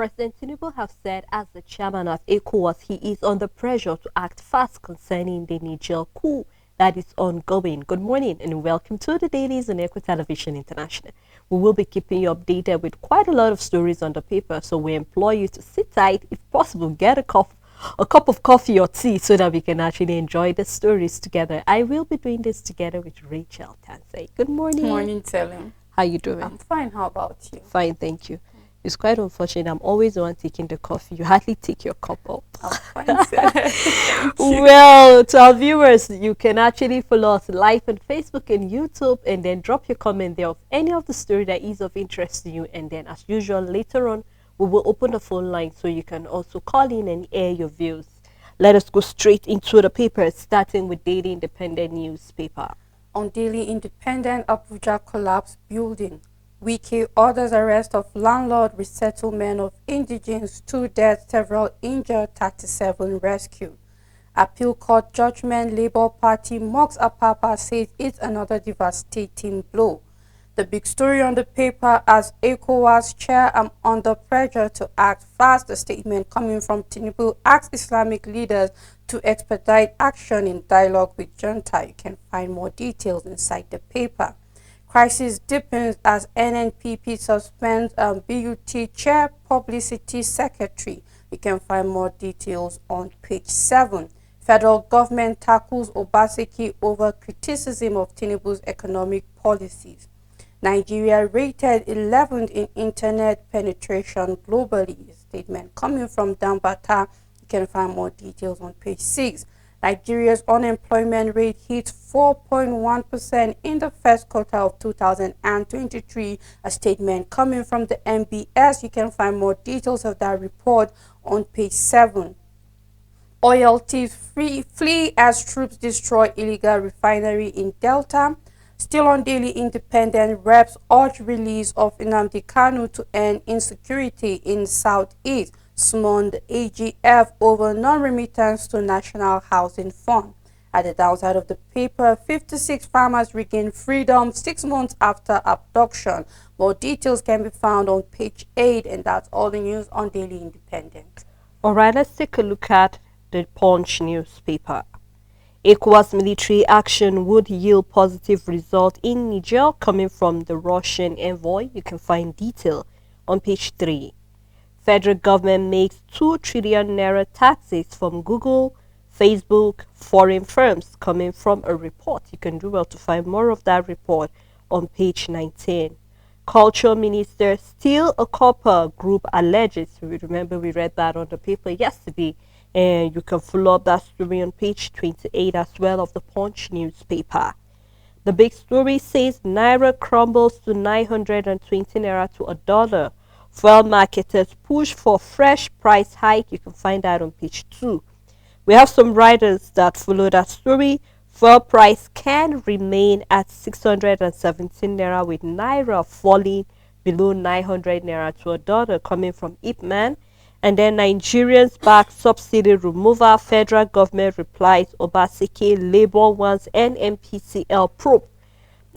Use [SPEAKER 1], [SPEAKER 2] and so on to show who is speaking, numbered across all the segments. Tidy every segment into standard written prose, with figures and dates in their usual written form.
[SPEAKER 1] President Tinubu has said as the chairman of ECOWAS, he is under pressure to act fast concerning the Niger coup that is ongoing. Good morning and welcome to the Dailies on Eco Television International. We will be keeping you updated with quite a lot of stories on the paper, so we implore you to sit tight, if possible, get a cup of coffee or tea so that we can actually enjoy the stories together. I will be doing this together with Rachel Tansay. Good morning.
[SPEAKER 2] Morning, Telling.
[SPEAKER 1] How you doing?
[SPEAKER 2] I'm fine. How about you?
[SPEAKER 1] Fine, thank you. It's quite unfortunate. I'm always the one taking the coffee. You hardly take your cup up.
[SPEAKER 2] I'm fine, Thank you.
[SPEAKER 1] Well, to our viewers, you can actually follow us live on Facebook and YouTube and then drop your comment there of any of the story that is of interest to you. And then, as usual, later on, we will open the phone line so you can also call in and air your views. Let us go straight into the papers, starting with Daily Independent newspaper.
[SPEAKER 2] On Daily Independent, Abuja collapse building. Wiki orders arrest of landlord, resettlement of indigents, 2 dead, several injured, 37 rescued. Appeal court judgment, Labour Party mocks Apapa, says it's another devastating blow. The big story on the paper, as ECOWAS chair, I'm under pressure to act fast. A statement coming from Tinubu asks Islamic leaders to expedite action in dialogue with junta. You can find more details inside the paper. Crisis deepens as NNPP suspends BUT chair publicity secretary. You can find more details on page 7. Federal government tackles Obaseki over criticism of Tinubu's economic policies. Nigeria rated 11th in internet penetration globally. A statement coming from Dambata. You can find more details on page 6. Nigeria's unemployment rate hit 4.1% in the first quarter of 2023. A statement coming from the MBS. You can find more details of that report on page 7. Oil thieves flee as troops destroy illegal refinery in Delta. Still on Daily Independent, reps urge release of Nnamdi Kanu to end insecurity in Southeast. Summoned the AGF over non-remittance to National Housing Fund. At the downside of the paper, 56 farmers regain freedom 6 months after abduction. More details can be found on page 8, and that's all the news on Daily Independent.
[SPEAKER 1] All right, let's take a look at the Punch newspaper. ECOWAS military action would yield positive result in Niger, coming from the Russian envoy. You can find detail on page 3. Federal government makes 2 trillion naira taxes from Google, Facebook, foreign firms, coming from a report. You can do well to find more of that report on page 19. Culture minister steal a copper, group alleges. Remember, we read that on the paper yesterday. And you can follow up that story on page 28 as well of the Punch newspaper. The big story says Naira crumbles to 920 Naira to $1. Fuel marketers push for fresh price hike. You can find that on page 2. We have some writers that follow that story. Fuel price can remain at 617 Naira with Naira falling below 900 Naira to $1, coming from Ipman. And then Nigerians back subsidy removal. Federal government replies Obaseki, Labour wants NMPCL probe.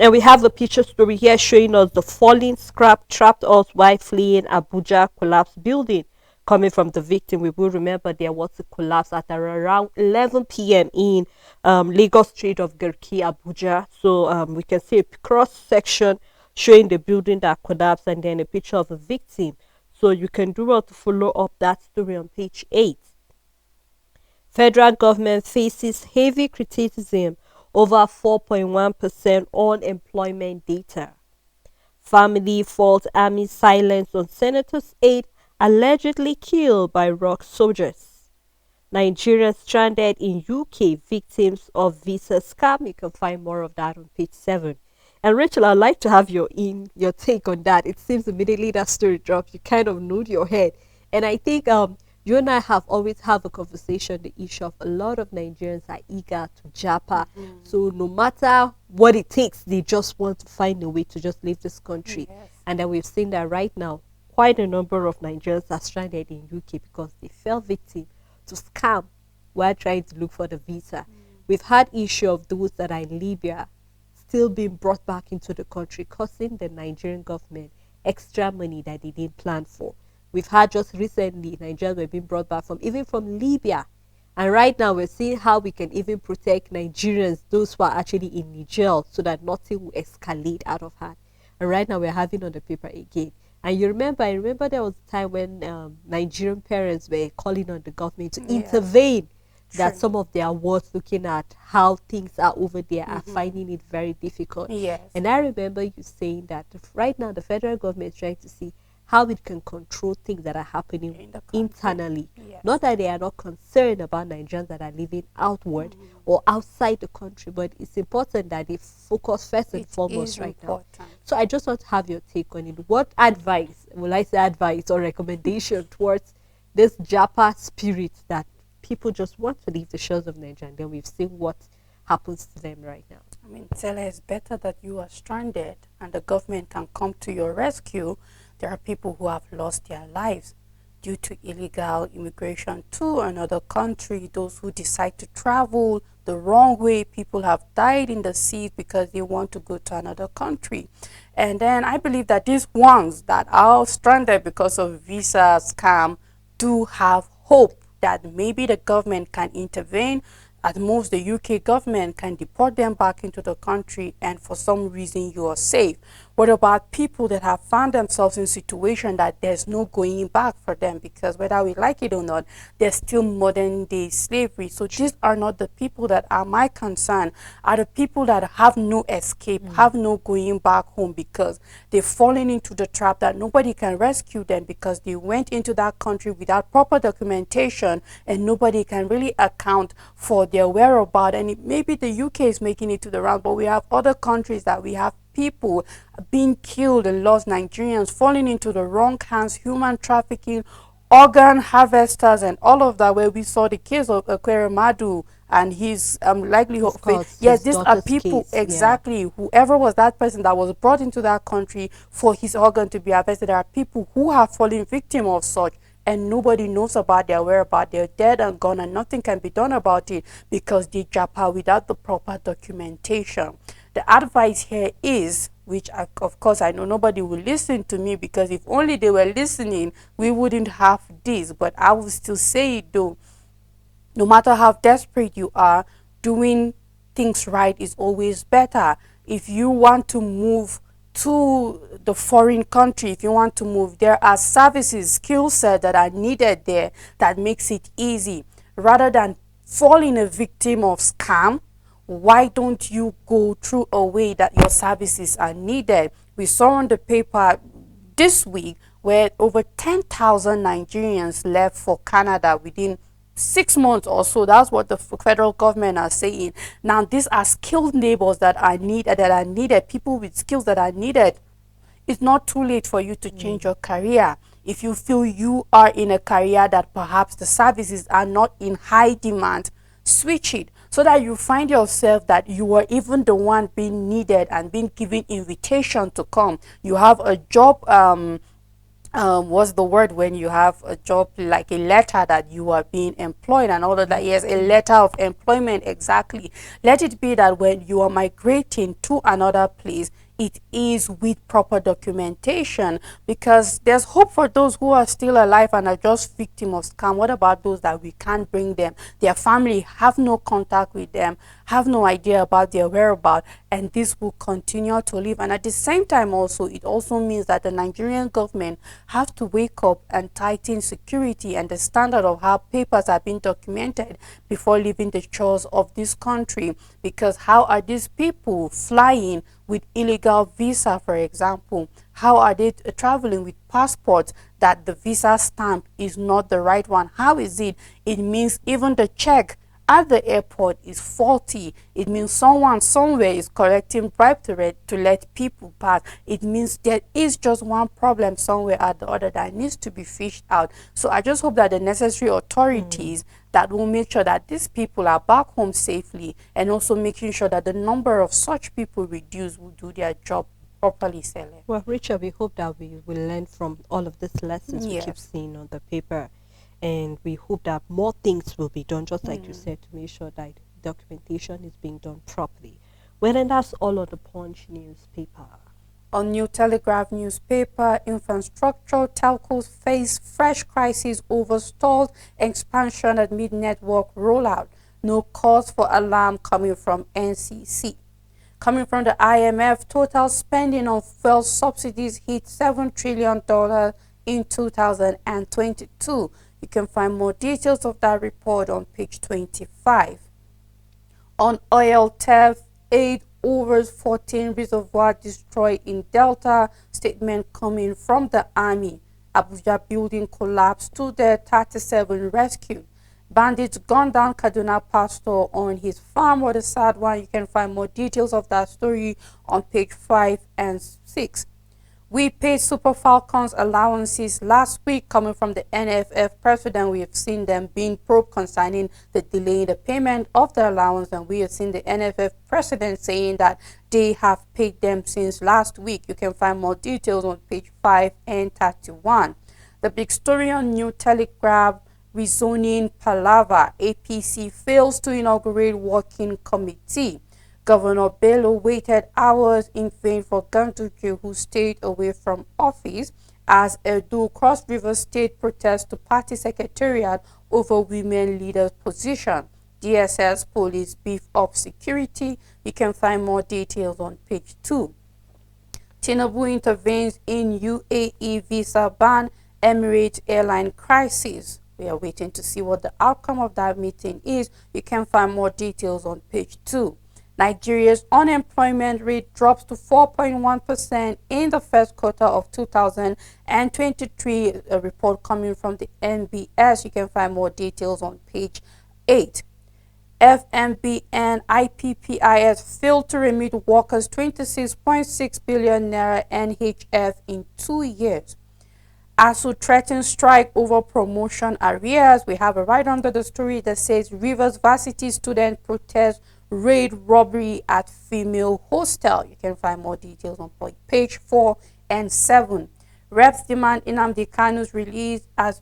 [SPEAKER 1] And we have a picture story here showing us the falling scrap trapped us while fleeing Abuja collapsed building. Coming from the victim, we will remember there was a collapse at around 11 p.m. in Lagos Street of Garki, Abuja. So we can see a cross section showing the building that collapsed and then a picture of a victim. So you can do well to follow up that story on page 8. Federal government faces heavy criticism over 4.1% unemployment data. Family fault army silence on senator's aide allegedly killed by rock soldiers. Nigerians stranded in UK victims of visa scam. You can find more of that on page 7. And Rachel, I'd like to have your take on that. It seems immediately that story dropped, you kind of nod your head. And I think you and I have always have a conversation, the issue of a lot of Nigerians are eager to japa. So no matter what it takes, they just want to find a way to just leave this country.
[SPEAKER 2] Yes.
[SPEAKER 1] And then we've seen that right now, quite a number of Nigerians are stranded in UK because they fell victim to scam while trying to look for the visa. We've had issue of those that are in Libya still being brought back into the country, costing the Nigerian government extra money that they didn't plan for. We've had just recently Nigerians were being brought back from even from Libya. And right now we're seeing how we can even protect Nigerians, those who are actually in Niger, so that nothing will escalate out of hand. And right now we're having on the paper again. And I remember there was a time when Nigerian parents were calling on the government to
[SPEAKER 2] Yes.
[SPEAKER 1] intervene, that
[SPEAKER 2] True.
[SPEAKER 1] some of their wards, looking at how things are over there, are
[SPEAKER 2] Mm-hmm.
[SPEAKER 1] finding it very difficult.
[SPEAKER 2] Yes.
[SPEAKER 1] And I remember you saying that right now the federal government is trying to see how it can control things that are happening
[SPEAKER 2] In the country.
[SPEAKER 1] internally. Not
[SPEAKER 2] Yes.
[SPEAKER 1] that they are not concerned about Nigerians that are living outward
[SPEAKER 2] Mm-hmm.
[SPEAKER 1] or outside the country, but it's important that they focus first and
[SPEAKER 2] It is
[SPEAKER 1] foremost right now.
[SPEAKER 2] important.
[SPEAKER 1] So I just want to have your take on it. What advice, will I say advice or recommendation towards this Japa spirit that people just want to leave the shores of Nigeria, and then we've seen what happens to them right now?
[SPEAKER 2] I mean, Stella, it's better that you are stranded and the government can come to your rescue. There are people who have lost their lives due to illegal immigration to another country, those who decide to travel the wrong way. People have died in the sea because they want to go to another country. And then I believe that these ones that are stranded because of visa scam do have hope that maybe the government can intervene. At most, the UK government can deport them back into the country, and for some reason, you are safe. What about people that have found themselves in a situation that there's no going back for them? Because whether we like it or not, there's still modern day slavery. So these are not the people that are my concern. Are the people that have no escape, have no going back home because they've fallen into the trap that nobody can rescue them because they went into that country without proper documentation, and nobody can really account for their whereabouts. And maybe the UK is making it to the round, but we have other countries that we have people being killed and lost, Nigerians falling into the wrong hands, human trafficking, organ harvesters, and all of that, where we saw the case of Madu and his likelihood
[SPEAKER 1] Of
[SPEAKER 2] of it.
[SPEAKER 1] course,
[SPEAKER 2] Yes,
[SPEAKER 1] his
[SPEAKER 2] these are
[SPEAKER 1] daughter's
[SPEAKER 2] people,
[SPEAKER 1] case. Yeah.
[SPEAKER 2] exactly, whoever was that person that was brought into that country for his organ to be harvested. There are people who have fallen victim of such, and nobody knows about their whereabouts. They're dead and gone, and nothing can be done about it because they japa without the proper documentation. The advice here is, which of course I know nobody will listen to me, because if only they were listening, we wouldn't have this. But I will still say it though. No matter how desperate you are, doing things right is always better. If you want to move to the foreign country, if you want to move, there are services, skill set that are needed there that makes it easy. Rather than falling a victim of scam, why don't you go through a way that your services are needed? We saw on the paper this week where over 10,000 Nigerians left for Canada within 6 months or so. That's what the federal government are saying. Now, these are skilled neighbors that are needed, people with skills that are needed. It's not too late for you to change your career. If you feel you are in a career that perhaps the services are not in high demand, switch it so that you find yourself that you are even the one being needed and being given invitation to come. You have a job, what's the word when you have a job, like a letter that you are being employed and all of that? Yes, a letter of employment, exactly. Let it be that when you are migrating to another place, it is with proper documentation, because there's hope for those who are still alive and are just victim of scam. What about those that we can't bring them? Their family have no contact with them, have no idea about their whereabouts, and this will continue to live. And at the same time also, it also means that the Nigerian government have to wake up and tighten security and the standard of how papers are being documented before leaving the shores of this country. Because how are these people flying with illegal visa, for example? How are they traveling with passports that the visa stamp is not the right one? How is it? It means even the check at the airport is faulty. It means someone somewhere is collecting bribe to let people pass. It means there is just one problem somewhere at the other that needs to be fished out. So I just hope that the necessary authorities that will make sure that these people are back home safely, and also making sure that the number of such people reduce, will do their job properly, Sele.
[SPEAKER 1] Well, Richard, we hope that we will learn from all of these lessons we keep
[SPEAKER 2] Yes.
[SPEAKER 1] seeing on the paper. And we hope that more things will be done, just like you
[SPEAKER 2] Mm.
[SPEAKER 1] said, to make sure that documentation is being done properly. Well, and that's all on the Punch newspaper.
[SPEAKER 2] On New Telegraph newspaper, infrastructure telcos face fresh crisis over stalled expansion amid network rollout. No cause for alarm coming from NCC. Coming from the IMF, total spending on fuel subsidies hit $7 trillion in 2022. You can find more details of that report on page 25. On oil theft, 8 over 14 reservoir destroyed in Delta. Statement coming from the army. Abuja building collapsed, 2 dead, 37 rescued. Bandits gunned down Kaduna pastor on his farm. What a sad one. You can find more details of that story on page 5 and 6. We paid Super Falcons allowances last week coming from the NFF president. We have seen them being probed concerning the delay in the payment of the allowance, and we have seen the NFF president saying that they have paid them since last week. You can find more details on page 5 and 31. The big story on New Telegraph, rezoning palaver. APC fails to inaugurate working committee. Governor Bello waited hours in vain for Ganduje, who stayed away from office, as Edo Cross River State protests to party secretariat over women leaders' position. DSS police beef up security. You can find more details on page 2. Tinubu intervenes in UAE visa ban, Emirates airline crisis. We are waiting to see what the outcome of that meeting is. You can find more details on page 2. Nigeria's unemployment rate drops to 4.1% in the first quarter of 2023. A report coming from the NBS. You can find more details on page 8. FMBN IPPIS failed to remit workers 26.6 billion naira NHF in 2 years. ASU threatens strike over promotion arrears. We have a right under the story that says Rivers Varsity student protest raid robbery at female hostel. You can find more details on page 4 and 7. Reps demand Nnamdi Kanu's release as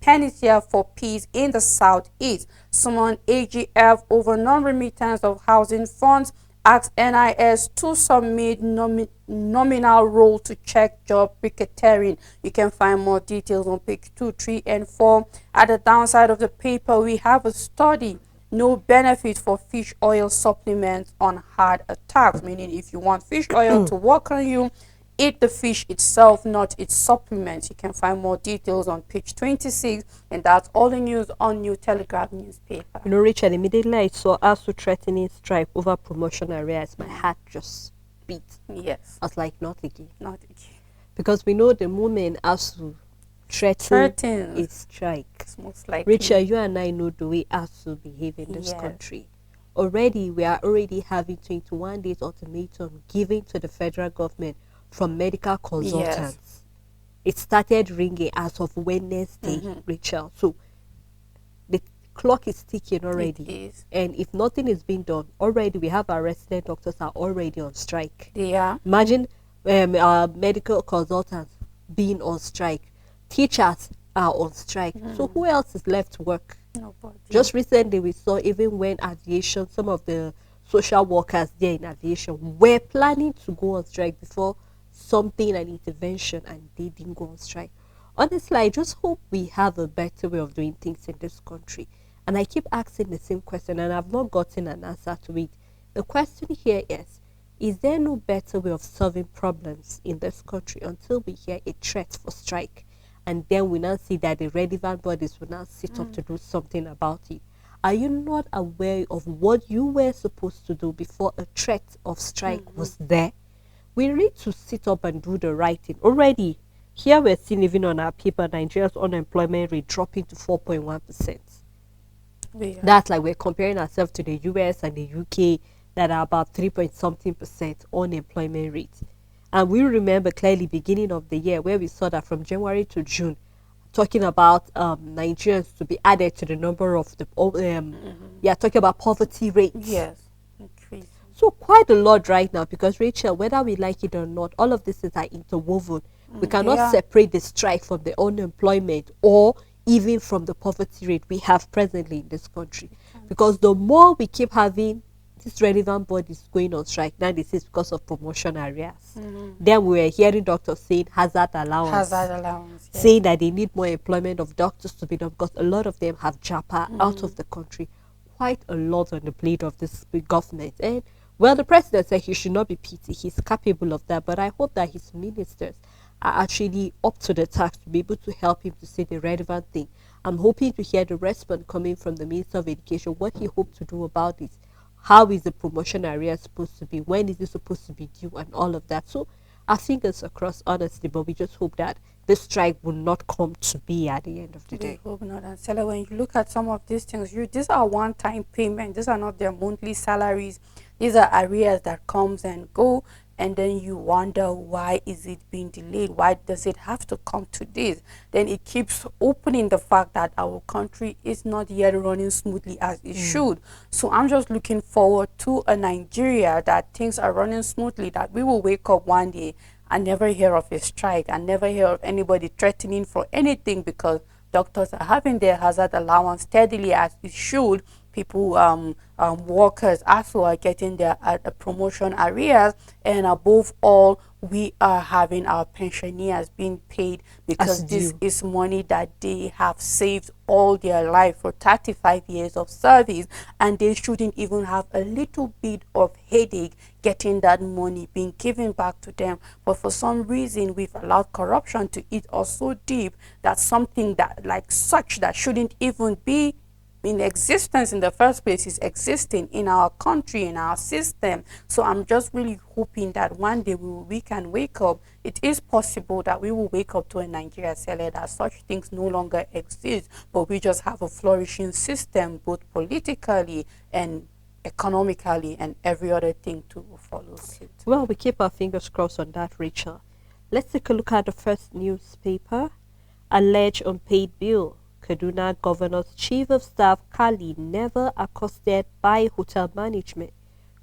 [SPEAKER 2] panacea for peace in the southeast. Summon AGF over non-remittance of housing funds. Asks NIS to submit nominal role to check job racketeering. You can find more details on page 2, 3, and 4. At the downside of the paper, we have a study. No benefit for fish oil supplements on heart attacks, meaning if you want fish oil to work on you, eat the fish itself, not its supplements. You can find more details on page 26, and that's all the news on New Telegraph newspaper.
[SPEAKER 1] You know, Richard, immediately I saw ASU threatening strike over promotion arrears, my heart just beat.
[SPEAKER 2] Yes.
[SPEAKER 1] I was like, not again.
[SPEAKER 2] Not again.
[SPEAKER 1] Because we know the moment ASU threatens a strike.
[SPEAKER 2] It's most likely.
[SPEAKER 1] Richard, you and I know the way ASU behave in this country. Already, we are already having 21 days ultimatum given to the federal government from medical consultants. Yes. It started ringing as of Wednesday, Rachel. So the clock is ticking already.
[SPEAKER 2] It is.
[SPEAKER 1] And if nothing is being done, already we have our resident doctors are already on strike.
[SPEAKER 2] They are.
[SPEAKER 1] Imagine our medical consultants being on strike. Teachers are on strike. So who else is left to work?
[SPEAKER 2] Nobody.
[SPEAKER 1] Just recently we saw even when aviation, some of the social workers there in aviation were planning to go on strike before something, an intervention, and they didn't go on strike. Honestly, I just hope we have a better way of doing things in this country. And I keep asking the same question, and I've not gotten an answer to it. The question here is there no better way of solving problems in this country until we hear a threat for strike? And then we now see that the relevant bodies will now sit up to do something about it. Are you not aware of what you were supposed to do before a threat of strike was there? We need to sit up and do the right thing. Already, here we're still living on our paper, Nigeria's unemployment rate dropping to 4.1%. That's like we're comparing ourselves to the US and the UK that are about 3-point-something% unemployment rate. And we remember clearly beginning of the year where we saw that from January to June, talking about Nigerians to be added to the number of the talking about poverty rates.
[SPEAKER 2] Yes, increase.
[SPEAKER 1] So quite a lot right now, because Rachel, whether we like it or not, all of this is interwoven. We cannot separate the strike from the unemployment or even from the poverty rate we have presently in this country, because the more we keep having This relevant body is going on strike. Now this is because of promotion areas.
[SPEAKER 2] Mm-hmm.
[SPEAKER 1] Then we were hearing doctors saying hazard allowance,
[SPEAKER 2] Hazard allowance, yes.
[SPEAKER 1] saying that they need more employment of doctors to be done because a lot of them have japa out
[SPEAKER 2] Mm-hmm.
[SPEAKER 1] of the country. Quite a lot on the plate of this big government. And well, the president said he should not be pity. He's capable of that. But I hope that his ministers are actually up to the task to be able to help him to say the relevant thing. I'm hoping to hear the response coming from the Minister of Education, what he hoped to do about this. How is the promotion area supposed to be? When is it supposed to be due? And all of that. So our fingers across, honestly, but we just hope that this strike will not come to be at the end of the
[SPEAKER 2] We
[SPEAKER 1] day.
[SPEAKER 2] hope not. And Stella, when you look at some of these things, these are one-time payment. These are not their monthly salaries. These are arrears that comes and go, and then you wonder why is it being delayed? Why does it have to come to this? Then it keeps opening the fact that our country is not yet running smoothly as it should. So I'm just looking forward to a Nigeria that things are running smoothly, that we will wake up one day and never hear of a strike and never hear of anybody threatening for anything, because doctors are having their hazard allowance steadily as it should. People, workers also are getting their promotion arrears, and above all, we are having our pensioners being paid,
[SPEAKER 1] As
[SPEAKER 2] because this
[SPEAKER 1] due.
[SPEAKER 2] is money that they have saved all their life for 35 years of service, and they shouldn't even have a little bit of headache getting that money being given back to them. But for some reason, we've allowed corruption to eat us so deep that something that like such that shouldn't even be in existence in the first place is existing in our country, in our system. So I'm just really hoping that one day we can wake up. It is possible that we will wake up to a Nigeria Sele, that such things no longer exist, but we just have a flourishing system, both politically and economically and every other thing to follow suit.
[SPEAKER 1] Well, we keep our fingers crossed on that, Rachel. Let's take a look at the first newspaper. Alleged unpaid bill. Kaduna Governor's Chief of Staff Kali never accosted by hotel management.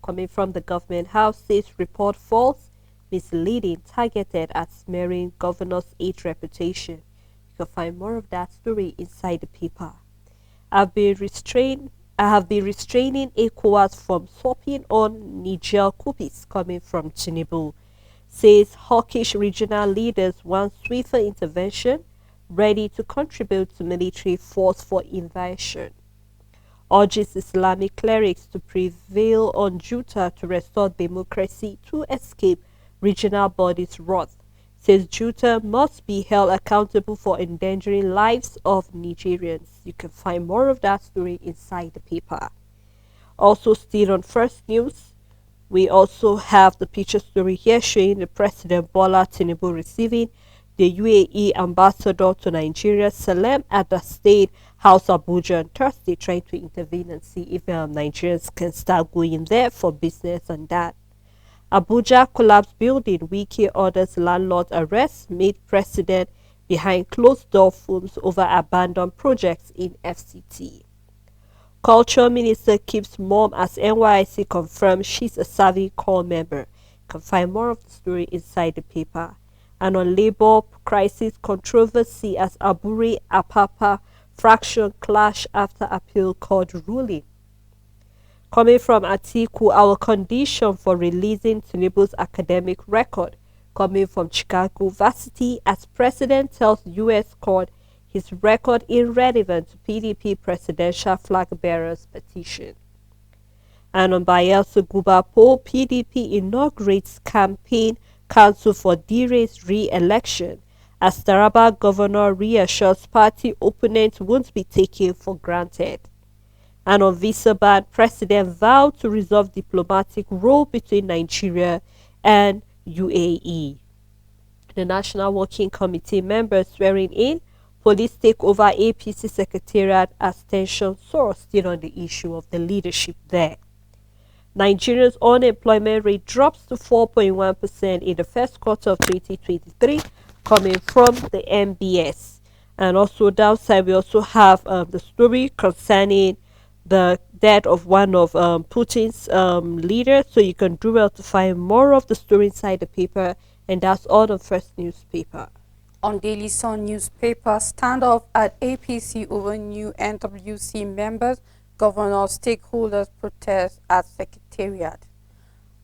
[SPEAKER 1] Coming from the government house, says report false, misleading, targeted at smearing governor's aide reputation. You can find more of that story inside the paper. I've been restrained. I have been restraining ECOWAS from swapping on Niger coups coming from Tinubu. Says hawkish regional leaders want swifter intervention, ready to contribute to military force for invasion. Urges Islamic clerics to prevail on Juta to restore democracy to escape regional bodies' wrath. Says Juta must be held accountable for endangering lives of Nigerians. You can find more of that story inside the paper. Also, still on First News, we also have the picture story here showing the President Bola Tinubu receiving the UAE ambassador to Nigeria, Salem, at the State House Abuja on Thursday, trying to intervene and see if Nigerians can start going there for business and that. Abuja collapse building, Wiki orders landlord arrest, made president behind closed door fumes over abandoned projects in FCT. Culture Minister keeps mum as NYC confirms she's a Savvy Call member. You can find more of the story inside the paper. And on labor crisis controversy as Aburi Apapa fraction clash after appeal court ruling. Coming from Atiku, our condition for releasing Tinubu's academic record. Coming from Chicago Varsity, as president tells U.S. court his record irrelevant to PDP presidential flag bearers petition. And on Bayelsa Gubapo, PDP inaugurates campaign council for Dire's re-election as Taraba governor reassures party opponents won't be taken for granted. And on visa ban, president vowed to resolve diplomatic row between Nigeria and UAE. The National Working Committee members swearing in, police take over APC secretariat as tension soars, still on the issue of the leadership there. Nigeria's unemployment rate drops to 4.1% in the first quarter of 2023, coming from the MBS. And also downside, we also have the story concerning the death of one of Putin's leaders. So you can do well to find more of the story inside the paper, and that's all the first newspaper.
[SPEAKER 2] On Daily Sun newspaper, standoff at APC over new NWC members, Governors, stakeholders protest at Secretariat.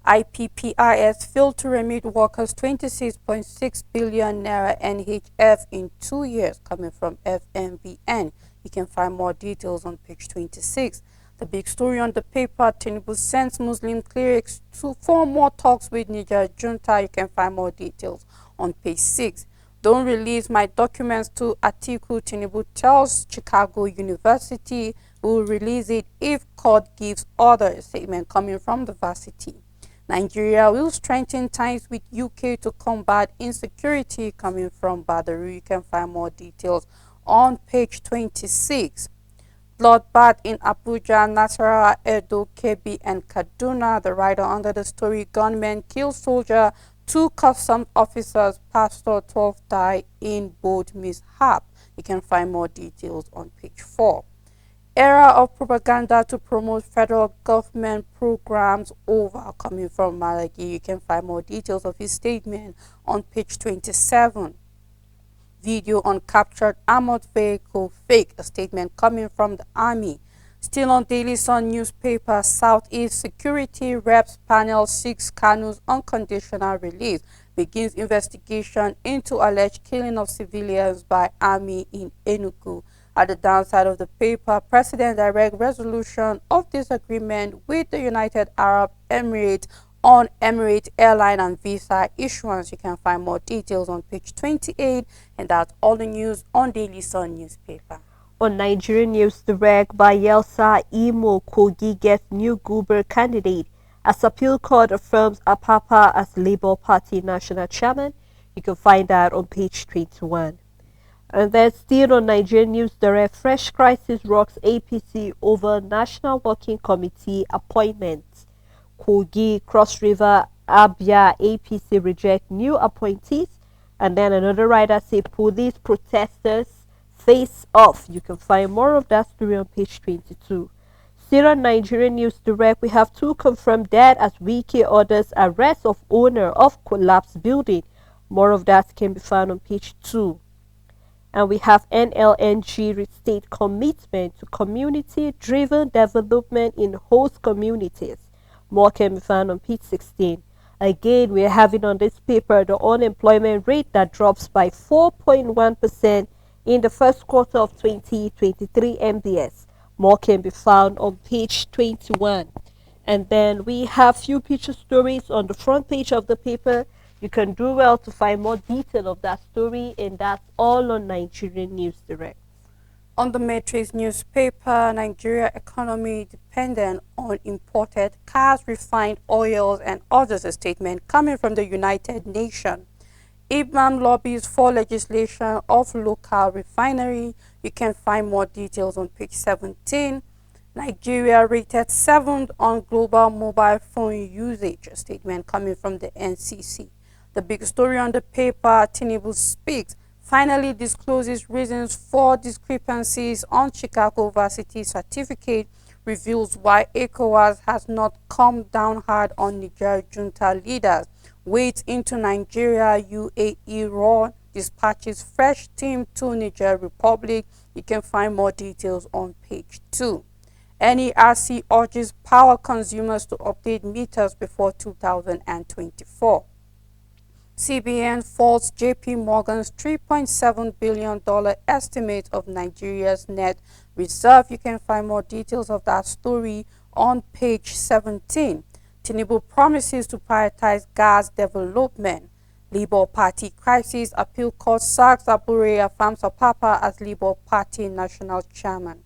[SPEAKER 2] IPPIS failed to remit workers 26.6 billion naira NHF in 2 years, coming from FMBN. You can find more details on page 26. The big story on the paper: Tinubu sends Muslim clerics for more talks with Niger junta. You can find more details on page 6. Don't release my documents to Atiku, Tinubu tells Chicago University. Will release it if court gives orders. Statement coming from the varsity. Nigeria will strengthen ties with UK to combat insecurity, coming from Badaru. You can find more details on page 26. Bloodbath in Abuja, Nasarawa, Edo, Kebbi, and Kaduna. The writer under the story: gunmen kill soldier, 2 customs officers, pastor, 12 die in boat mishap. You can find more details on page 4. Era of propaganda to promote federal government programs over, coming from Malaki. You can find more details of his statement on page 27. Video on captured armored vehicle fake, a statement coming from the army. Still on Daily Sun newspaper: Southeast Security Reps Panel seeks Kanu's unconditional release, begins investigation into alleged killing of civilians by army in Enugu. At the downside of the paper: President direct resolution of disagreement with the United Arab Emirates on Emirates airline and visa issuance. You can find more details on page 28, and that's all the news on Daily Sun newspaper.
[SPEAKER 1] On Nigerian News Direct, Bayelsa Imo Kogi gets new Guber candidate as appeal court affirms Apapa as Labour Party national chairman. You can find that on page 21. And then still on Nigerian News Direct, fresh crisis rocks APC over National Working Committee appointments. Kogi, Cross River, Abia, APC reject new appointees. And then another writer said police protesters face off. You can find more of that story on page 22. Still on Nigerian News Direct, we have 2 confirmed dead as Wiki orders arrest of owner of collapsed building. More of that can be found on page 2. And we have NLNG restate commitment to community-driven development in host communities. More can be found on page 16. Again, we are having on this paper the unemployment rate that drops by 4.1% in the first quarter of 2023 MBS. More can be found on page 21. And then we have few picture stories on the front page of the paper. You can do well to find more detail of that story, and that's all on Nigerian News Direct.
[SPEAKER 2] On the Matrix newspaper: Nigeria economy dependent on imported cars, refined oils, and others. A statement coming from the United Nations. Imam lobbies for legislation of local refinery. You can find more details on page 17. Nigeria rated 7th on global mobile phone usage. A statement coming from the NCC. The big story on the paper: Tinubu speaks, finally discloses reasons for discrepancies on Chicago Varsity certificate, reveals why ECOWAS has not come down hard on Niger junta leaders, wades into Nigeria UAE raw, dispatches fresh team to Niger Republic. You can find more details on page 2. NERC urges power consumers to update meters before 2024. CBN faults JP Morgan's $3.7 billion estimate of Nigeria's net reserve. You can find more details of that story on page 17. Tinubu promises to prioritize gas development. Labour Party crisis, appeal court sacks Abure, affirms Apapa as Labour Party national chairman.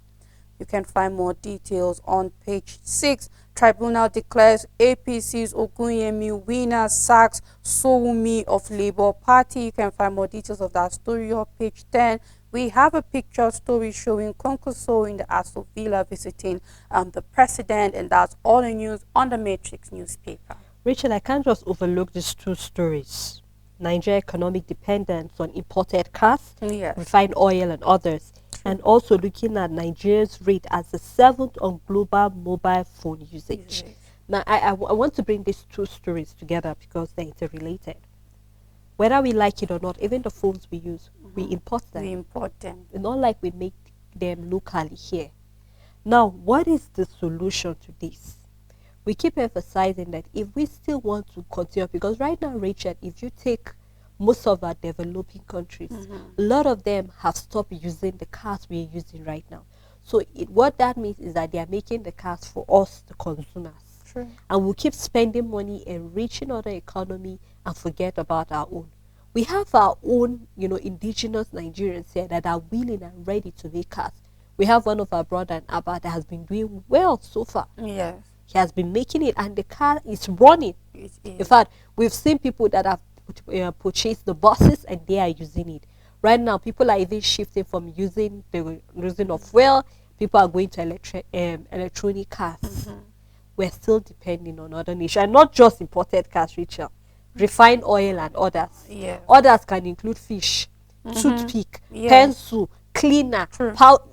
[SPEAKER 2] You can find more details on page 6. Tribunal declares APC's Ogunyemi winner, sacks Sowumi of Labour Party. You can find more details of that story on page 10. We have a picture story showing Konkoso in the Aso Villa visiting the president, and that's all the news on the Matrix newspaper.
[SPEAKER 1] Rachel, I can't just overlook these 2 stories. Nigeria economic dependence on imported cars,
[SPEAKER 2] Yes.
[SPEAKER 1] refined oil, and others. And also looking at Nigeria's rate as the 7th on global mobile phone usage. Now, I want to bring these 2 stories together because they're interrelated. Whether we like it or not, even the phones we use, we import them.
[SPEAKER 2] We import them.
[SPEAKER 1] It's not like we make them locally here. Now, what is the solution to this? We keep emphasizing that if we still want to continue, because right now, Rachel, if you take most of our developing countries, a lot of them have stopped using the cars we're using right now. So what that means is that they are making the cars for us, the consumers,
[SPEAKER 2] True.
[SPEAKER 1] and we'll keep spending money enriching other economy and forget about our own. We have our own, indigenous Nigerians here that are willing and ready to make cars. We have one of our brother in Abba that has been doing well so far.
[SPEAKER 2] Yes,
[SPEAKER 1] He has been making it, and the car is running.
[SPEAKER 2] it
[SPEAKER 1] In
[SPEAKER 2] is.
[SPEAKER 1] fact, we've seen people that have purchased the buses and they are using it. Right now, people are even shifting from using of fuel. People are going to electronic cars. We're still depending on other nations, and not just imported cars, Rachel. Refined oil and others.
[SPEAKER 2] Yes.
[SPEAKER 1] Others can include fish, toothpick,
[SPEAKER 2] Yes.
[SPEAKER 1] pencil, cleaner,
[SPEAKER 2] True.
[SPEAKER 1] powder,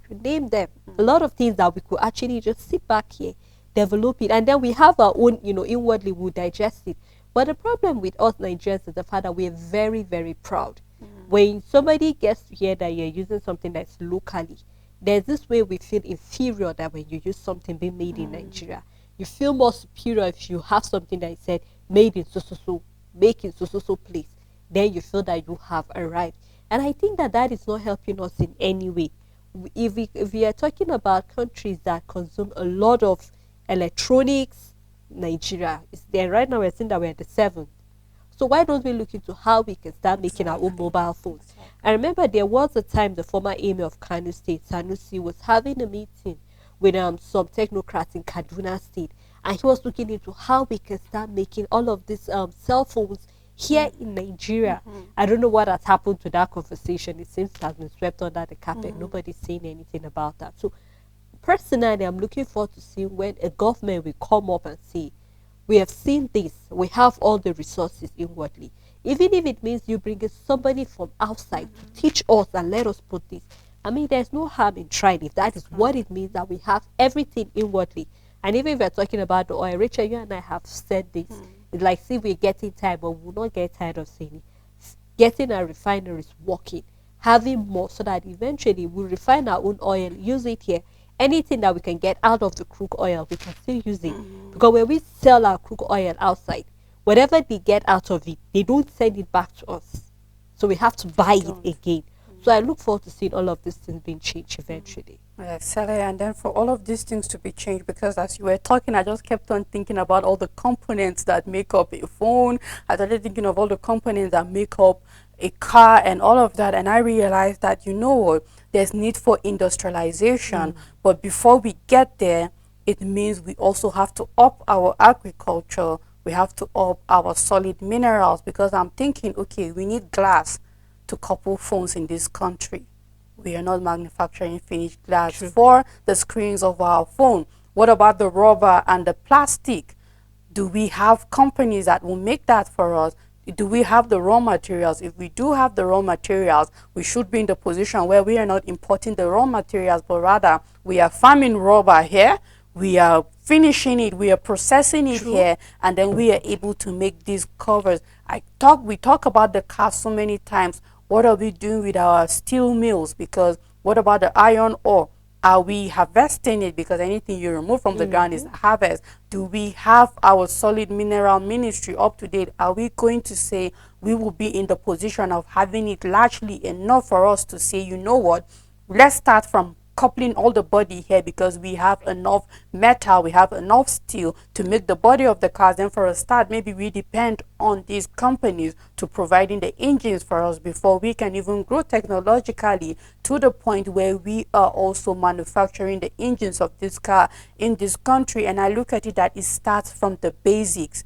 [SPEAKER 1] you name them. A lot of things that we could actually just sit back here, develop it, and then we have our own, inwardly we'll digest it. But the problem with us Nigerians is the fact that we're very, very proud. When somebody gets to hear that you're using something that's locally, there's this way we feel inferior that when you use something being made in Nigeria. You feel more superior if you have something that is said made in so, make in so place. Then you feel that you have arrived. And I think that that is not helping us in any way. If we are talking about countries that consume a lot of electronics, Nigeria is there. Right now we're seeing that we're the seventh. So why don't we look into how we can start making our own mobile phones? I remember there was a time the former emir of Kano State, Sanusi, was having a meeting with some technocrats in Kaduna State, and he was looking into how we can start making all of these cell phones here in Nigeria. I don't know what has happened to that conversation. It seems it has been swept under the carpet. Nobody's saying anything about that. So personally, I'm looking forward to seeing when a government will come up and say, we have seen this, we have all the resources inwardly. Even if it means you bring somebody from outside to teach us and let us put this. I mean, there's no harm in trying if that is what it means, that we have everything inwardly. And even if we're talking about the oil, Rachel, you and I have said this. It's like, see, we're getting tired, but we'll not get tired of saying it. Getting our refineries working, having more so that eventually we'll refine our own oil, use it here. Anything that we can get out of the crude oil, we can still use it. Because when we sell our crude oil outside, whatever they get out of it, they don't send it back to us. So we have to buy it again. So I look forward to seeing all of these things being changed eventually.
[SPEAKER 2] Exactly, and then for all of these things to be changed, because as you were talking, I just kept on thinking about all the components that make up a phone. I started thinking of all the components that make up a car and all of that, and I realized that, there's need for industrialization, but before we get there, it means we also have to up our agriculture. We have to up our solid minerals, because I'm thinking, okay, we need glass to couple phones in this country. We are not manufacturing finished glass for the screens of our phone. What about the rubber and the plastic? Do we have companies that will make that for us? Do we have the raw materials? If we do have the raw materials, we should be in the position where we are not importing the raw materials, but rather we are farming rubber here, we are finishing it, we are processing it here, and then we are able to make these covers. We talk about the car so many times. What are we doing with our steel mills? Because what about the iron ore? Are we harvesting it? Because anything you remove from the ground is harvest. Do we have our solid mineral ministry up to date? Are we going to say we will be in the position of having it largely enough for us to say, you know what, let's start from coupling all the body here, because we have enough metal, we have enough steel to make the body of the cars. Then for a start, maybe we depend on these companies to providing the engines for us before we can even grow technologically to the point where we are also manufacturing the engines of this car in this country. And I look at it that it starts from the basics.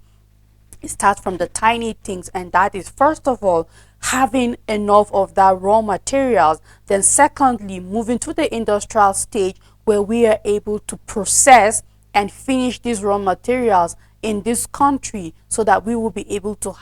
[SPEAKER 2] It starts from the tiny things, and that is, first of all, having enough of that raw materials. Then secondly, moving to the industrial stage where we are able to process and finish these raw materials in this country, so that we will be able to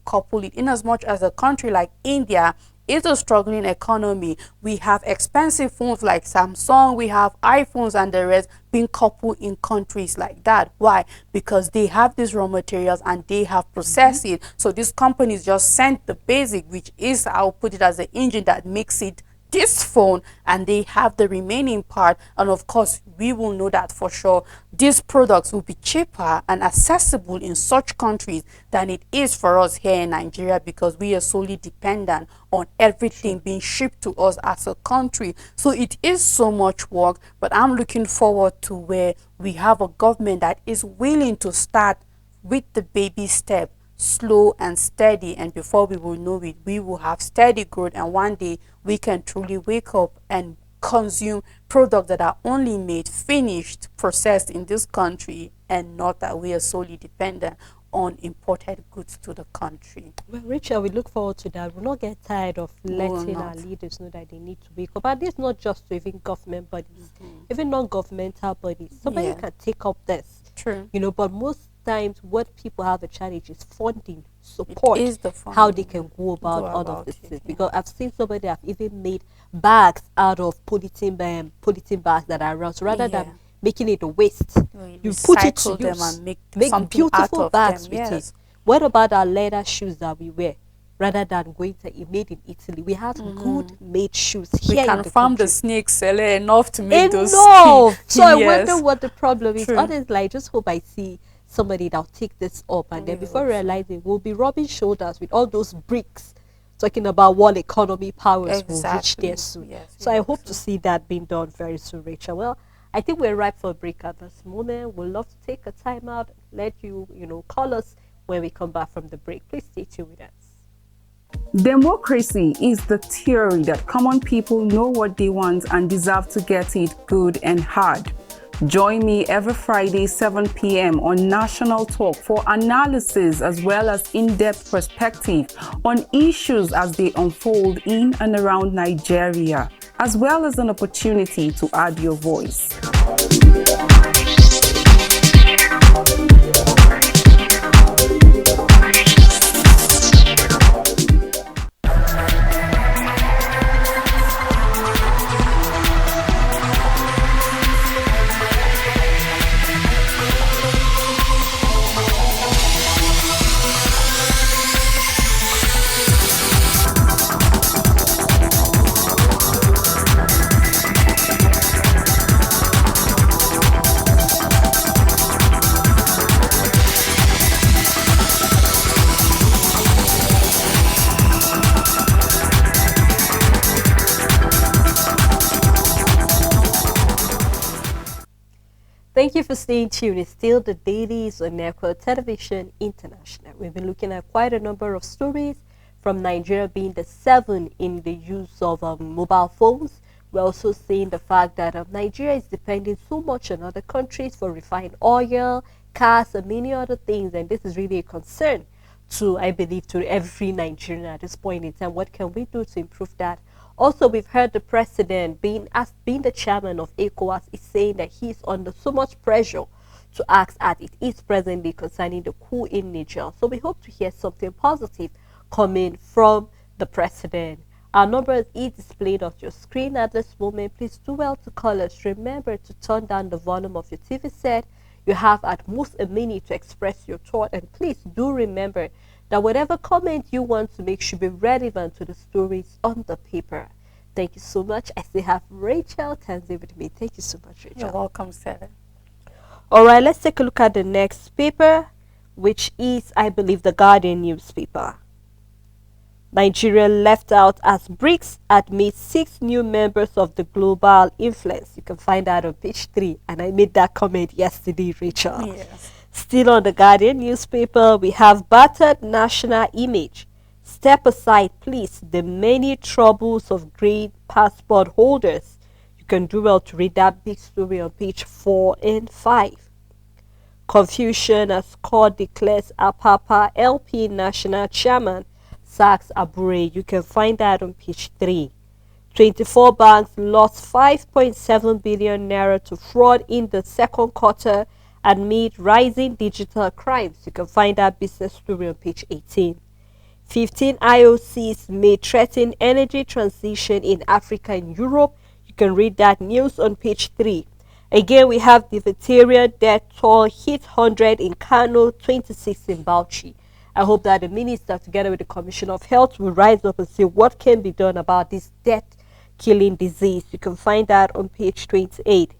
[SPEAKER 2] couple it. In as much as a country like India is a struggling economy, we have expensive phones like Samsung, we have iPhones and the rest being coupled in countries like that. Why? Because they have these raw materials and they have processed it. So these companies just sent the basic, which is, I'll put it as the engine that makes it this phone and they have the remaining part, and of course we will know that for sure these products will be cheaper and accessible in such countries than it is for us here in Nigeria, because we are solely dependent on everything being shipped to us as a country. So it is so much work, but I'm looking forward to where we have a government that is willing to start with the baby step, slow and steady, and before we will know it, we will have steady growth, and one day we can truly wake up and consume products that are only made, finished, processed in this country, and not that we are solely dependent on imported goods to the country.
[SPEAKER 1] Well, Rachel, we look forward to that. We'll not get tired of
[SPEAKER 2] We will
[SPEAKER 1] letting our
[SPEAKER 2] not.
[SPEAKER 1] leaders know that they need to wake up. And this not just to even government bodies, even non-governmental bodies. Somebody
[SPEAKER 2] Yeah,
[SPEAKER 1] can take up this,
[SPEAKER 2] true.
[SPEAKER 1] but most times what people have a challenge is funding,
[SPEAKER 2] It
[SPEAKER 1] support,
[SPEAKER 2] is the
[SPEAKER 1] how they
[SPEAKER 2] funding.
[SPEAKER 1] can go
[SPEAKER 2] Go
[SPEAKER 1] about all of
[SPEAKER 2] about
[SPEAKER 1] these
[SPEAKER 2] it,
[SPEAKER 1] things.
[SPEAKER 2] yeah.
[SPEAKER 1] Because I've seen somebody have even made bags out of polythene bags that are round. So rather
[SPEAKER 2] Yeah.
[SPEAKER 1] than making it a waste,
[SPEAKER 2] We
[SPEAKER 1] you put it to
[SPEAKER 2] recycle them
[SPEAKER 1] use.
[SPEAKER 2] and make
[SPEAKER 1] Make
[SPEAKER 2] something out
[SPEAKER 1] beautiful
[SPEAKER 2] of them.
[SPEAKER 1] bags with it.
[SPEAKER 2] Yes.
[SPEAKER 1] What about our leather shoes that we wear? Rather than going to made in Italy, we have good made shoes
[SPEAKER 2] We
[SPEAKER 1] here in
[SPEAKER 2] can
[SPEAKER 1] the
[SPEAKER 2] farm the
[SPEAKER 1] country.
[SPEAKER 2] snakes enough to make those
[SPEAKER 1] Enough. So I wonder
[SPEAKER 2] yes.
[SPEAKER 1] what the problem is.
[SPEAKER 2] True.
[SPEAKER 1] Honestly, I just hope I see somebody that'll take this up, and then
[SPEAKER 2] We
[SPEAKER 1] before
[SPEAKER 2] hope so.
[SPEAKER 1] realizing, we'll be rubbing shoulders with all those bricks talking about world economy powers will reach there
[SPEAKER 2] Exactly.
[SPEAKER 1] soon.
[SPEAKER 2] Yes, we
[SPEAKER 1] So I
[SPEAKER 2] hope
[SPEAKER 1] hope to
[SPEAKER 2] so.
[SPEAKER 1] see that being done very soon, Rachel. Well, I think we're ripe for a break at this moment. We'd love to take a time out, let you, call us when we come back from the break. Please stay tuned with us.
[SPEAKER 3] Democracy is the theory that common people know what they want and deserve to get it good and hard. Join me every Friday, 7 p.m. on National Talk for analysis as well as in-depth perspective on issues as they unfold in and around Nigeria, as well as an opportunity to add your voice.
[SPEAKER 1] Thank you for staying tuned. It's still the Dailies on Network Television International. We've been looking at quite a number of stories, from Nigeria being the seventh in the use of mobile phones. We're also seeing the fact that Nigeria is depending so much on other countries for refined oil, cars, and many other things. And this is really a concern to, I believe, to every Nigerian at this point in time. What can we do to improve that? Also, we've heard the president being the chairman of ECOWAS is saying that he's under so much pressure to act as it is presently concerning the coup in Niger. So we hope to hear something positive coming from the president. Our number is displayed on your screen at this moment. Please do well to call us. Remember to turn down the volume of your TV set. You have at most a minute to express your thought, and please do remember that whatever comment you want to make should be relevant to the stories on the paper. Thank you so much. I still have Rachel Tanzi with me. Thank you so much, Rachel.
[SPEAKER 2] You're welcome, Sarah.
[SPEAKER 1] All right, let's take a look at the next paper, which is, I believe, the Guardian newspaper. Nigeria left out as BRICS admits 6 new members of the global influence. You can find that on page 3, and I made that comment yesterday, Rachel.
[SPEAKER 2] Yes.
[SPEAKER 1] Still on the Guardian newspaper, we have battered national image. Step aside, please. The many troubles of green passport holders. You can do well to read that big story on page 4 and 5. Confusion as court declares Apapa LP national chairman sacks Abure. You can find that on page 3. 24 banks lost 5.7 billion naira to fraud in the second quarter amid rising digital crimes. You can find that business story on page 18. 15 IOCs may threaten energy transition in Africa and Europe. You can read that news on page 3. Again, we have the veteran death toll hit 100 in Kano, 26 in Bauchi. I hope that the minister, together with the Commission of Health, will rise up and see what can be done about this death killing disease. You can find that on page 28.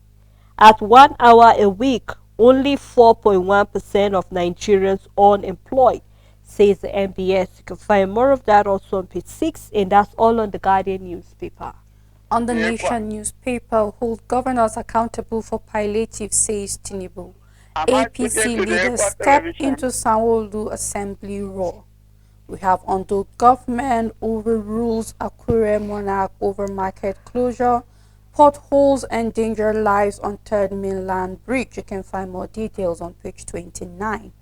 [SPEAKER 1] At 1 hour a week, only 4.1% of Nigerians unemployed, says the MBS. You can find more of that also on page 6, and that's all on the Guardian newspaper.
[SPEAKER 2] On the Nation newspaper, hold governors accountable for palliative, says Tinubu. APC leaders step into Sanwo-Olu assembly roar. We have Ondo government overrules Akure monarch over market closure. Potholes endanger lives on Third Mainland Bridge. You can find more details on page 29.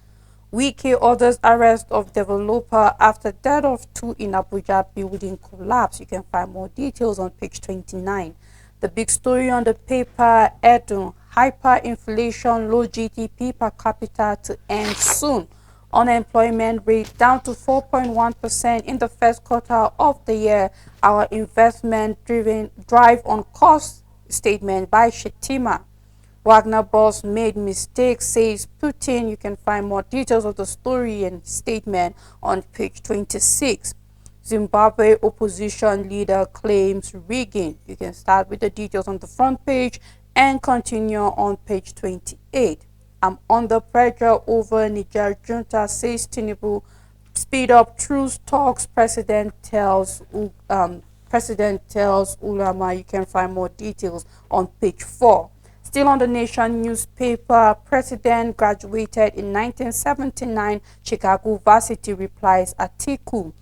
[SPEAKER 2] Wike orders arrest of developer after death of two in Abuja building collapse. You can find more details on page 29. The big story on the paper, Edu, hyperinflation, low GDP per capita to end soon. Unemployment rate down to 4.1% in the first quarter of the year. Our investment drive on cost statement by Shetima. Wagner boss made mistakes, says Putin. You can find more details of the story and statement on page 26. Zimbabwe opposition leader claims rigging. You can start with the details on the front page and continue on page 28. I'm under pressure over Niger junta, says Tinubu. Speed up truce talks, President tells Ulama. You can find more details on page 4. Still on the Nation newspaper, President graduated in 1979, Chicago Varsity replies Atiku.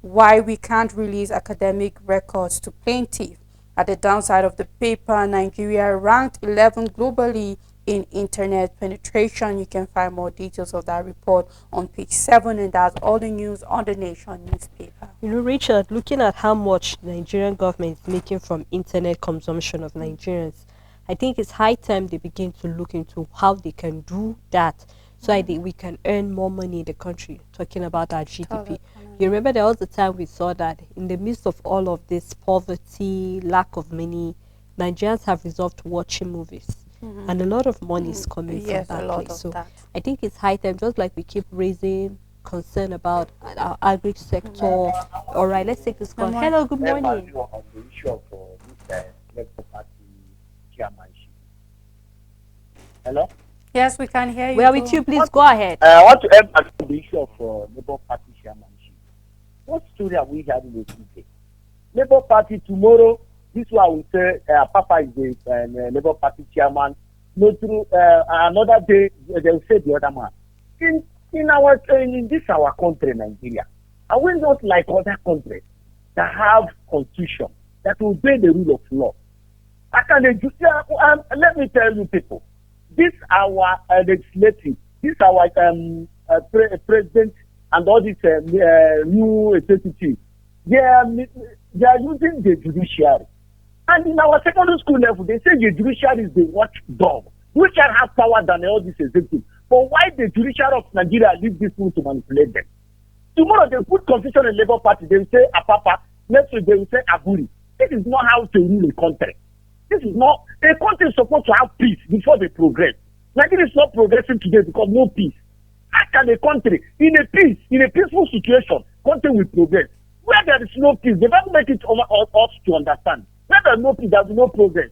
[SPEAKER 2] Why we can't release academic records to plaintiff. At the downside of the paper, Nigeria ranked 11 globally in internet penetration. You can find more details of that report on page 7, and that's all the news on the Nation newspaper.
[SPEAKER 1] You know, Richard, looking at how much the Nigerian government is making from internet consumption of Nigerians, I think it's high time they begin to look into how they can do that so that we can earn more money in the country, talking about our GDP. You remember there was a time we saw that in the midst of all of this poverty, lack of money, Nigerians have resolved to watching movies. And a lot of money is coming from that place. So I think it's high time, just like we keep raising concern about our agri sector. All right, let's take this call. Hello, good morning.
[SPEAKER 4] On the issue of this Labour Party chairmanship. Hello?
[SPEAKER 2] Yes, we can hear you.
[SPEAKER 1] We are with you. Please go ahead.
[SPEAKER 4] I want to emphasize on the issue of Labour Party chairmanship. What story have we had in the UK? Labour Party tomorrow, this one will say Papa is the Labour Party chairman. No, through another day they will say the other man. In this our country, Nigeria, are we not like other countries that have constitution that obey the rule of law? Let me tell you people, this our legislative, this our president and all these new executives, they are using the judiciary. And in our secondary school level, they say the judiciary is the watchdog, which can have power than all these executives. But why the judiciary of Nigeria leave these people to manipulate them? Tomorrow they put constitution in Labour Party, they will say Apapa, next week they will say Aburi. This is not how to rule a country. This is not, a country is supposed to have peace before they progress. Nigeria is not progressing today because no peace. How can a country, in a peaceful situation, country will progress? Where there is no peace, they don't make it us to understand. Where there is no peace, there will be no progress.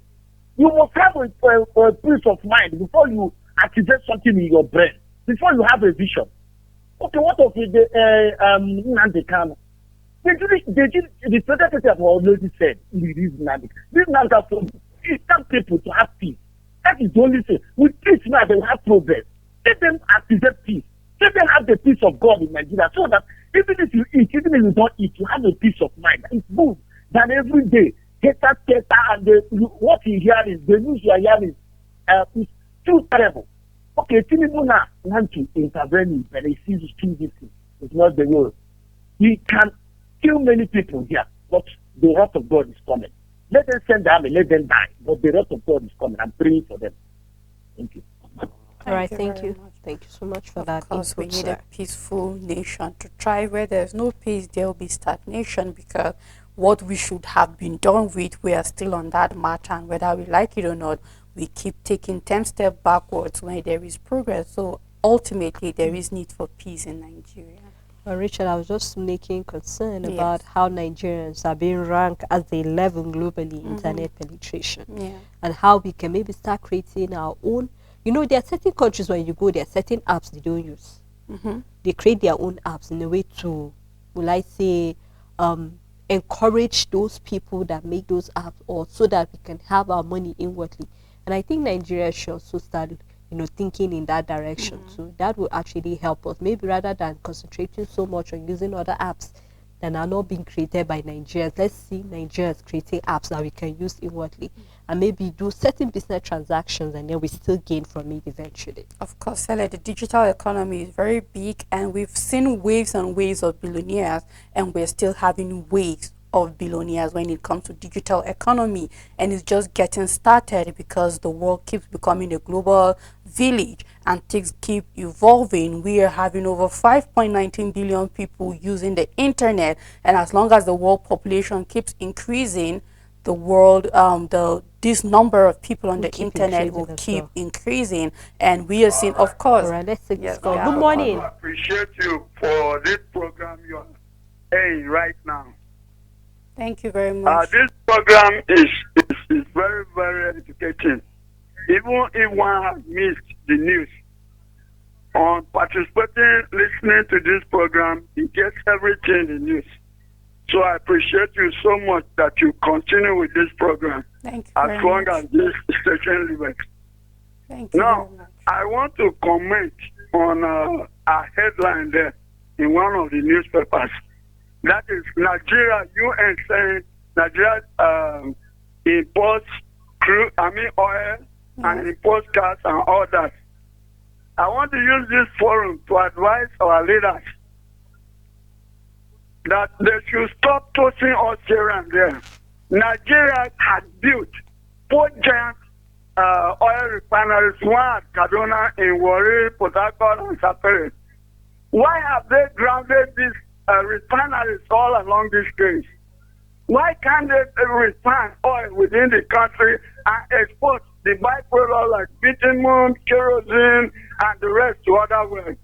[SPEAKER 4] You must have a peace of mind before you activate something in your brain, before you have a vision. Okay, what of the Nnamdi Kanu? The president have already said, this Nnamdi Kanu, Eastern people to have peace. That is the only thing. With peace now, they will have progress. Let them activate peace. Let them have the peace of God in Nigeria, so that even if you eat, even if you don't eat, you have a peace of mind. It's good than every day. And what you hear is, the news you are hearing is too terrible. Okay, Tinubu now want to intervene, but he sees too distant. It's not the way. He can kill many people here, but the wrath of God is coming. Let them send the army, let them die, but the wrath of God is coming. I'm praying for them. Thank you.
[SPEAKER 1] All right, thank you. Thank you so much for that.
[SPEAKER 2] Of course, we need a peaceful nation to thrive. Where there's no peace, there will be stagnation, because what we should have been done with, we are still on that matter, and whether we like it or not, we keep taking 10 steps backwards when there is progress. So ultimately, there is need for peace in Nigeria.
[SPEAKER 1] Richard, I was just making concern about
[SPEAKER 2] Yes.
[SPEAKER 1] how Nigerians are being ranked as the 11 globally internet penetration,
[SPEAKER 2] Yeah.
[SPEAKER 1] and how we can maybe start creating our own. You know, there are certain countries when you go, there are certain apps they don't use. They create their own apps in a way to, will I say, um, encourage those people that make those apps, or so that we can have our money inwardly. And I think Nigeria should also start, thinking in that direction. So that will actually help us. Maybe rather than concentrating so much on using other apps that are not being created by Nigerians, let's see Nigerians creating apps that we can use inwardly, and maybe do certain business transactions, and then we still gain from it eventually.
[SPEAKER 2] Of course, Sele, the digital economy is very big, and we've seen waves and waves of billionaires, and we're still having waves of billionaires when it comes to digital economy, and it's just getting started because the world keeps becoming a global village and things keep evolving. We are having over 5.19 billion people using the internet, and as long as the world population keeps increasing, the world this number of people on
[SPEAKER 1] Will
[SPEAKER 2] the
[SPEAKER 1] keep
[SPEAKER 2] internet
[SPEAKER 1] increasing
[SPEAKER 2] will
[SPEAKER 1] as
[SPEAKER 2] keep
[SPEAKER 1] well.
[SPEAKER 2] increasing, and we are seeing, of
[SPEAKER 1] All
[SPEAKER 2] course.
[SPEAKER 1] right, let's take this
[SPEAKER 2] Yes,
[SPEAKER 1] call.
[SPEAKER 2] we
[SPEAKER 1] Good
[SPEAKER 2] are.
[SPEAKER 1] morning.
[SPEAKER 5] I appreciate you for this program you're airing right now.
[SPEAKER 2] Thank you very much.
[SPEAKER 5] This program is very, very educating. Even if one has missed the news, on participating, listening to this program, he gets everything in the news. So I appreciate you so much that you continue with this program
[SPEAKER 2] Thank you
[SPEAKER 5] as
[SPEAKER 2] very
[SPEAKER 5] long
[SPEAKER 2] much.
[SPEAKER 5] as this station lives.
[SPEAKER 2] Thank you
[SPEAKER 5] Now,
[SPEAKER 2] very much.
[SPEAKER 5] I want to comment on a headline there in one of the newspapers. That is Nigeria, UN saying Nigeria imports oil and imports gas and all that. I want to use this forum to advise our leaders that they should stop tossing us here and there. Nigeria has built 4 giant oil refineries, one at Kaduna, in Warri, Port Harcourt, and Sapele. Why have they grounded these refineries all along these days? Why can't they refine oil within the country and export the byproduct like bitumen, kerosene, and the rest to other world?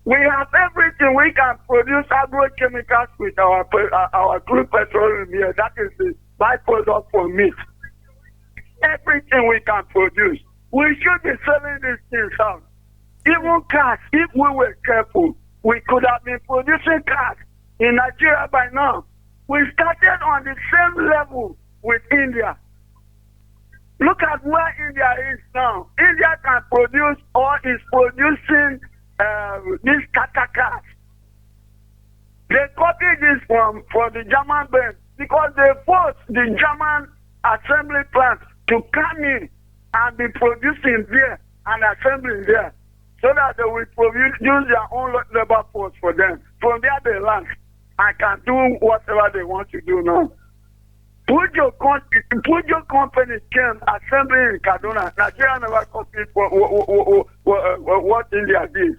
[SPEAKER 5] We have everything. We can produce agrochemicals with our crude petroleum here. That is the byproduct for meat. Everything we can produce. We should be selling these things out. Even cars, if we were careful, we could have been producing cars in Nigeria by now. We started on the same level with India. Look at where India is now. India can produce or is producing these Tata cars. They copied this from the German bank because they forced the German assembly plant to come in and be producing there and assembling there, so that they will use their own labor force for them. From there they land and can do whatever they want to do now. Pujo company came assembling in Kaduna. Nigeria never copied what India did.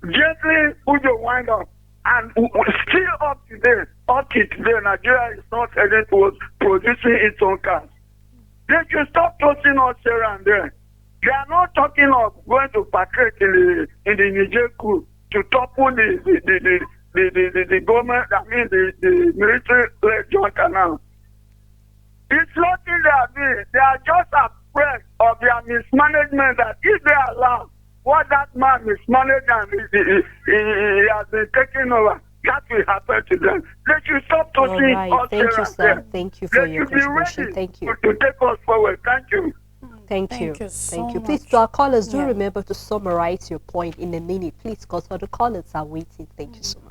[SPEAKER 5] Gently, Pujo wind up, and still up to today, Nigeria is not heading towards producing its own cars. They should stop tossing us here and there. They are not talking of going to partake in the Niger coup to topple the government, the military junta now. It's nothing they are doing. They are just afraid of their mismanagement, that if they allow what that man mismanaged and he has been taken over, that will happen to them. They should stop
[SPEAKER 1] All
[SPEAKER 5] tossing
[SPEAKER 1] right.
[SPEAKER 5] us
[SPEAKER 1] Thank
[SPEAKER 5] here
[SPEAKER 1] you,
[SPEAKER 5] and
[SPEAKER 1] sir.
[SPEAKER 5] there.
[SPEAKER 1] Thank you for
[SPEAKER 5] They
[SPEAKER 1] your
[SPEAKER 5] should be
[SPEAKER 1] contribution.
[SPEAKER 5] ready
[SPEAKER 1] Thank you.
[SPEAKER 5] to take us forward. Thank you.
[SPEAKER 1] Thank
[SPEAKER 2] Thank
[SPEAKER 1] you.
[SPEAKER 2] you so
[SPEAKER 1] Thank you.
[SPEAKER 2] much.
[SPEAKER 1] Please, to our callers, do
[SPEAKER 2] Yeah.
[SPEAKER 1] remember to summarize your point in a minute, please, because the callers are waiting. Thank you so much.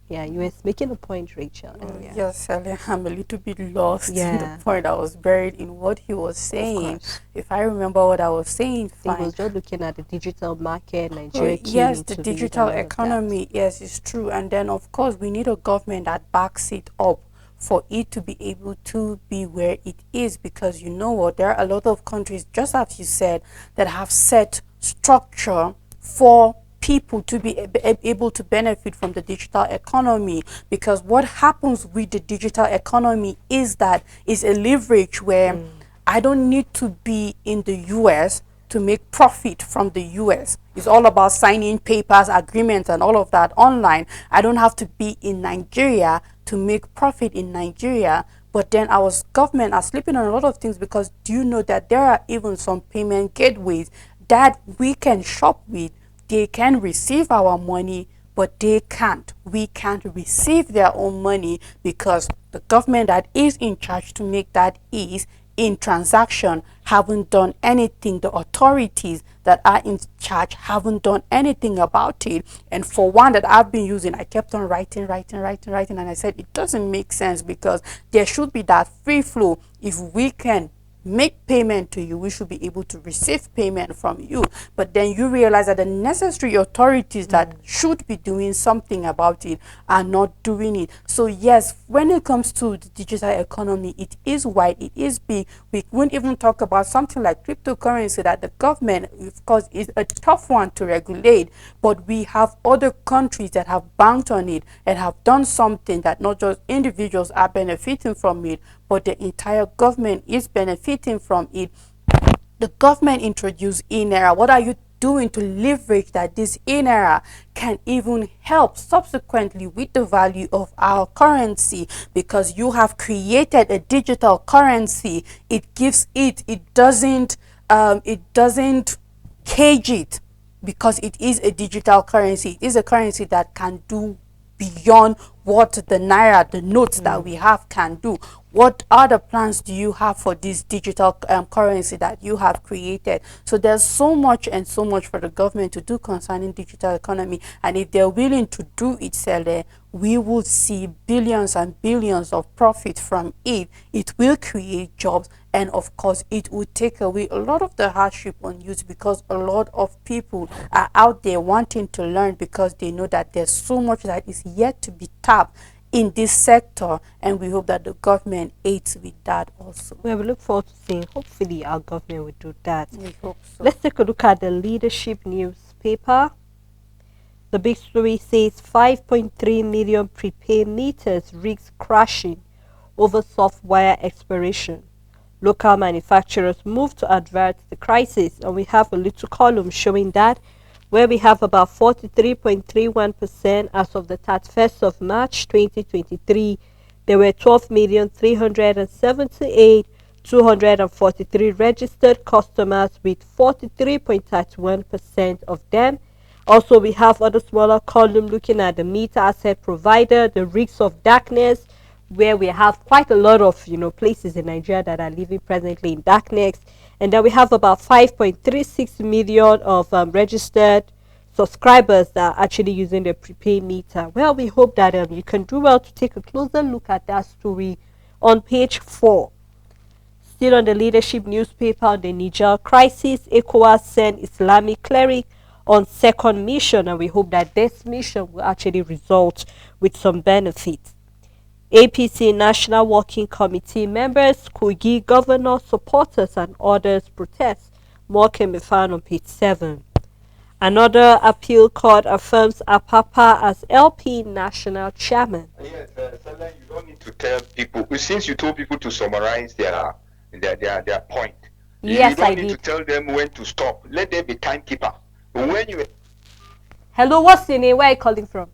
[SPEAKER 1] Yeah, you were making a point, Rachel. earlier.
[SPEAKER 2] Yes, Sally, I'm a little bit lost in
[SPEAKER 1] Yeah.
[SPEAKER 2] the point. I was buried in what he was saying.
[SPEAKER 1] course.
[SPEAKER 2] If I remember what I was saying,
[SPEAKER 1] I think
[SPEAKER 2] fine.
[SPEAKER 1] was just looking at the digital market,
[SPEAKER 2] Oh,
[SPEAKER 1] Nigeria keen
[SPEAKER 2] yes,
[SPEAKER 1] into
[SPEAKER 2] the
[SPEAKER 1] it,
[SPEAKER 2] digital
[SPEAKER 1] and all of that.
[SPEAKER 2] economy, yes, it's true. And then, of course, we need a government that backs it up for it to be able to be where it is. Because you know what, there are a lot of countries, just as you said, that have set structure for people to be able to benefit from the digital economy. Because what happens with the digital economy is that it's a leverage where I don't need to be in the US to make profit from the US. It's all about signing papers, agreements, and all of that online. I don't have to be in Nigeria to make profit in Nigeria. But then our government are sleeping on a lot of things, because do you know that there are even some payment gateways that we can shop with? They can receive our money, but they can't. We can't receive their own money, because the government that is in charge to make that ease in transaction haven't done anything. The authorities that are in charge haven't done anything about it. And for one that I've been using, I kept on writing, and I said it doesn't make sense, because there should be that free flow. If we can make payment to you, we should be able to receive payment from you. But then you realize that the necessary authorities that should be doing something about it are not doing it. So yes, when it comes to the digital economy, it is wide, it is big. We won't even talk about something like cryptocurrency, that the government, of course, is a tough one to regulate, but we have other countries that have banked on it and have done something that not just individuals are benefiting from it, but the entire government is benefiting from it. The government introduced in-era. What are you doing to leverage that this in-era can even help subsequently with the value of our currency? Because you have created a digital currency, it gives it doesn't cage it, because it is a digital currency. It is a currency that can do beyond what the naira, the notes that we have, can do. What other plans do you have for this digital currency that you have created? So there's so much and so much for the government to do concerning digital economy, and if they're willing to do it, Sele, we will see billions and billions of profit from it. It will create jobs, and of course it will take away a lot of the hardship on youth, because a lot of people are out there wanting to learn, because they know that there's so much that is yet to be tapped in this sector, and we hope that the government aids with that also.
[SPEAKER 1] Well, we look forward to seeing, hopefully our government will do that.
[SPEAKER 2] We hope so.
[SPEAKER 1] Let's take a look at the leadership newspaper. The big story says 5.3 million prepaid meters rigs crashing over software expiration. Local manufacturers move to avert the crisis, and we have a little column showing that, where we have about 43.31% as of the 31st of March 2023. There were 12,378,243 registered customers, with 43.31% of them. Also, we have other smaller column looking at the meter asset provider, the risks of darkness, where we have quite a lot of places in Nigeria that are living presently in darkness. And then we have about 5.36 million of registered subscribers that are actually using the prepaid meter. Well, we hope that you can do well to take a closer look at that story on page 4. Still on the leadership newspaper, on the Niger crisis, ECOWAS sent Islamic cleric on second mission, and we hope that this mission will actually result with some benefits. APC National Working Committee members, Kogi governor supporters and others protest. More can be found on page 7. Another appeal court affirms Apapa as LP national chairman.
[SPEAKER 6] Yes, Selen, you don't need to tell people. Since you told people to summarize their point,
[SPEAKER 1] Yes,
[SPEAKER 6] you don't
[SPEAKER 1] I
[SPEAKER 6] need to
[SPEAKER 1] did.
[SPEAKER 6] tell them when to stop. Let them be timekeeper. When you
[SPEAKER 1] Hello, what's your name? Where are you calling from?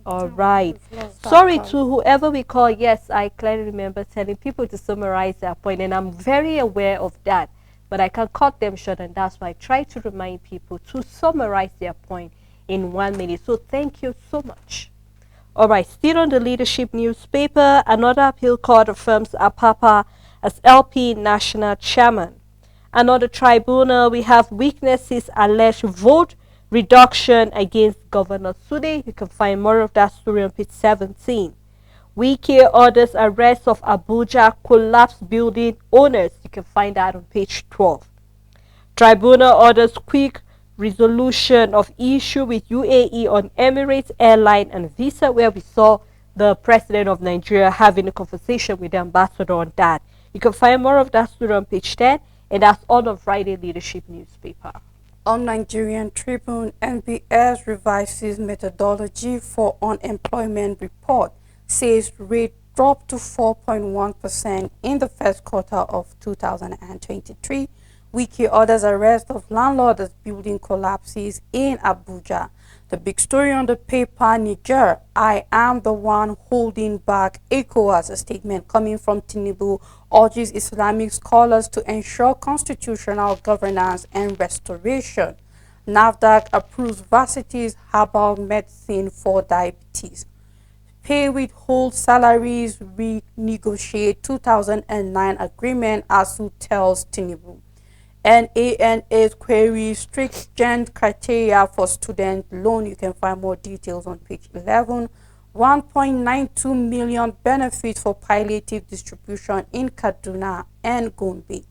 [SPEAKER 1] All right. Sorry to whoever we call. Yes, I clearly remember telling people to summarize their point, and I'm very aware of that. But I can cut them short, and that's why I try to remind people to summarize their point in 1 minute. So thank you so much. All right, still on the leadership newspaper, another appeal court affirms Apapa as LP national chairman. Another tribunal, we have weaknesses alleged vote reduction against Governor Sude. You can find more of that story on page 17. Wiki orders arrest of Abuja collapsed building owners. You can find that on page 12. Tribunal orders quick resolution of issue with UAE on Emirates airline and visa, where we saw the president of Nigeria having a conversation with the ambassador on that. You can find more of that story on page 10, and that's all on Friday leadership newspaper.
[SPEAKER 2] On Nigerian Tribune, NBS revises methodology for unemployment report, says rate dropped to 4.1% in the first quarter of 2023, Wiki orders arrest of landlord as building collapses in Abuja. The big story on the paper, Niger, I am the one holding back ECOWAS. A statement coming from Tinubu urges Islamic scholars to ensure constitutional governance and restoration. NAFDAC approves Varsity's herbal medicine for diabetes. Pay with whole salaries, renegotiate 2009 agreement, ASU tells Tinubu. NANA's query strict criteria for student loan. You can find more details on page 11. 1.92 million benefits for palliative distribution in Kaduna and Gombe.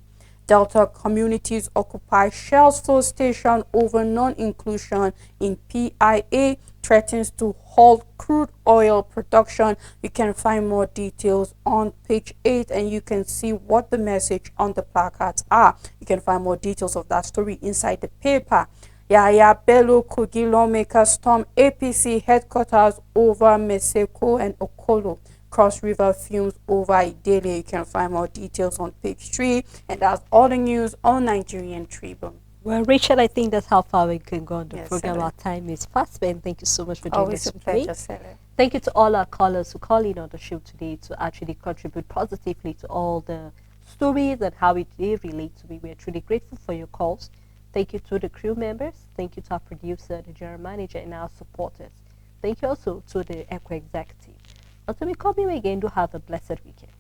[SPEAKER 2] Delta communities occupy Shell's fuel station over non-inclusion in PIA, threatens to halt crude oil production. You can find more details on page 8 and you can see what the message on the placards are. You can find more details of that story inside the paper. Yaya Bello Kogi lawmakers storm APC headquarters over Meseko and Okolo. Cross River fumes over Daily. You can find more details on page 3. And that's all the news on Nigerian Tribune.
[SPEAKER 1] Well, Rachel, I think that's how far we can go on the
[SPEAKER 2] Yes,
[SPEAKER 1] program.
[SPEAKER 2] Sally.
[SPEAKER 1] Our time is fast spent. Thank you so much for doing
[SPEAKER 2] Always
[SPEAKER 1] this
[SPEAKER 2] a
[SPEAKER 1] with
[SPEAKER 2] pleasure,
[SPEAKER 1] me.
[SPEAKER 2] Sally.
[SPEAKER 1] Thank you to all our callers who call in on the show today to actually contribute positively to all the stories and how they relate to me. We are truly grateful for your calls. Thank you to the crew members. Thank you to our producer, the general manager, and our supporters. Thank you also to the Echo executive. Until we come here again, do have a blessed weekend.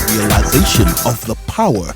[SPEAKER 7] Realization of the power